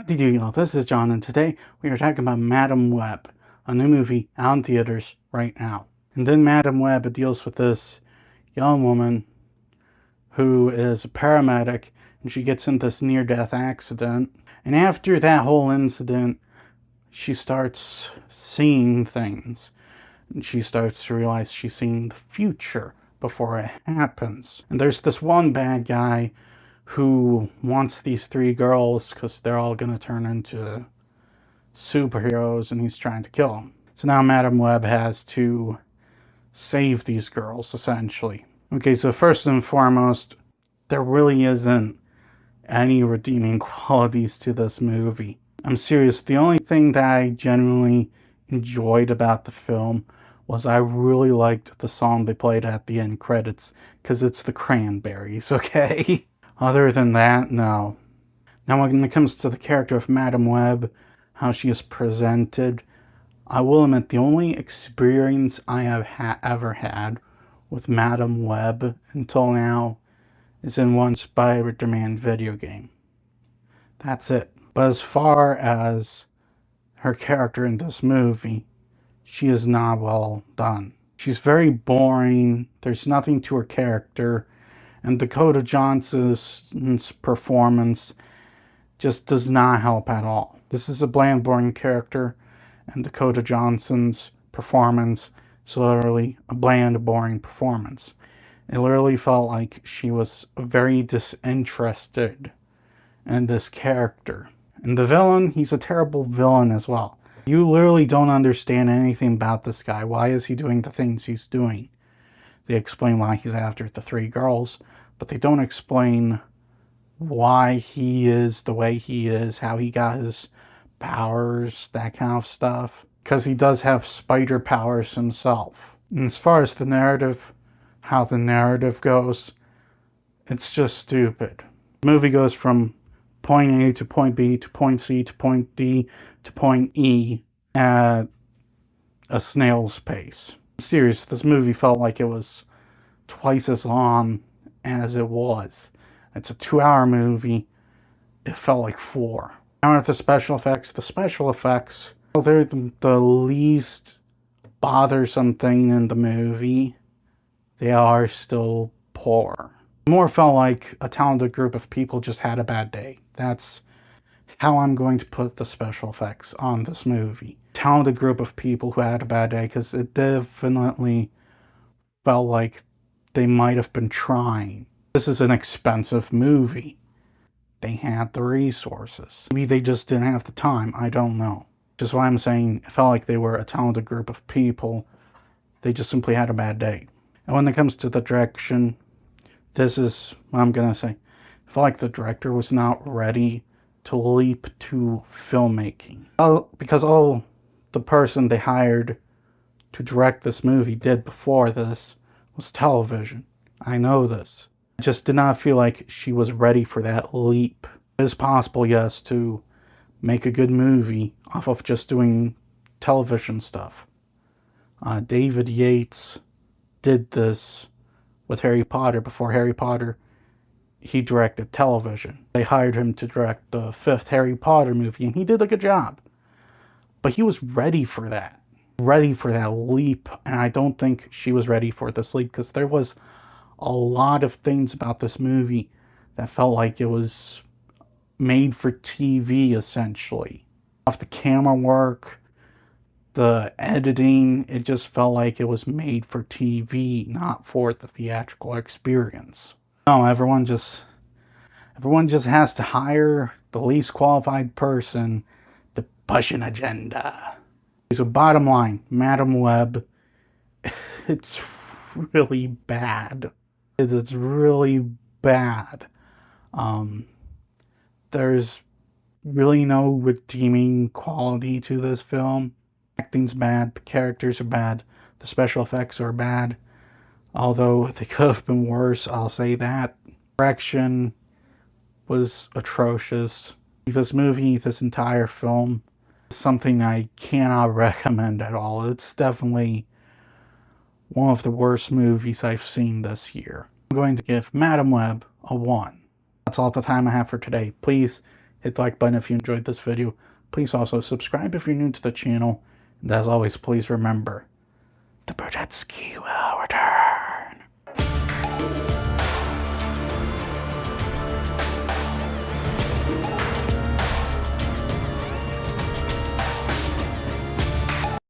Howdy do y'all, this is John, and today we are talking about Madame Web, a new movie out in theaters right now. And then Madame Web deals with this young woman who is a paramedic, and she gets in this near-death accident. And after that whole incident, she starts seeing things. And she starts to realize she's seeing the future before it happens. And there's this one bad guy who wants these three girls because they're all going to turn into superheroes, and he's trying to kill them. So now Madame Web has to save these girls, essentially. Okay, so first and foremost, there really isn't any redeeming qualities to this movie. I'm serious, the only thing that I genuinely enjoyed about the film was I really liked the song they played at the end credits, because it's the Cranberries, okay? Other than that, no. Now when it comes to the character of Madame Web, how she is presented, I will admit the only experience I have ever had with Madame Web until now is in one Spider-Man video game. That's it. But as far as her character in this movie, she is not well done. She's very boring, there's nothing to her character, and Dakota Johnson's performance just does not help at all. This is a bland, boring character, and Dakota Johnson's performance is literally a bland, boring performance. It literally felt like she was very disinterested in this character. And the villain, he's a terrible villain as well. You literally don't understand anything about this guy. Why is he doing the things he's doing? They explain why he's after the three girls, but they don't explain why he is the way he is, how he got his powers, that kind of stuff. Because he does have spider powers himself. And as far as the narrative, how the narrative goes, it's just stupid. The movie goes from point A to point B to point C to point D to point E at a snail's pace. I'm serious, this movie felt like it was twice as long as it was. It's a 2-hour movie. It felt like 4. Now with the special effects, well, they're the least bothersome thing in the movie. They are still poor. It more felt like a talented group of people just had a bad day. That's how I'm going to put the special effects on this movie. Talented group of people who had a bad day, because it definitely felt like they might have been trying. This is an expensive movie. They had the resources. Maybe they just didn't have the time. I don't know. Which is why I'm saying it felt like they were a talented group of people. They just simply had a bad day. And when it comes to the direction, this is what I'm going to say. I felt like the director was not ready to leap to filmmaking. Because all the person they hired to direct this movie did before this was television. I know this. I just did not feel like she was ready for that leap. It is possible, yes, to make a good movie off of just doing television stuff. David Yates did this with Harry Potter. Before Harry Potter, he directed television. They hired him to direct the 5th Harry Potter movie, and he did a good job. But he was ready for that. Ready for that leap, and I don't think she was ready for this leap, because there was a lot of things about this movie that felt like it was made for TV, essentially. Off the camera work, the editing, it just felt like it was made for TV, not for the theatrical experience. No, everyone just has to hire the least qualified person to push an agenda. So bottom line, Madame Web, it's really bad. It's really bad. There's really no redeeming quality to this film. Acting's bad, the characters are bad, the special effects are bad. Although they could have been worse, I'll say that. Direction was atrocious. This movie, this entire film, is something I cannot recommend at all. It's definitely one of the worst movies I've seen this year. I'm going to give Madame Web a 1. That's all the time I have for today. Please Hit the like button if you enjoyed this video. Please also subscribe if you're new to the channel. And as always, please remember, the Burdetsky will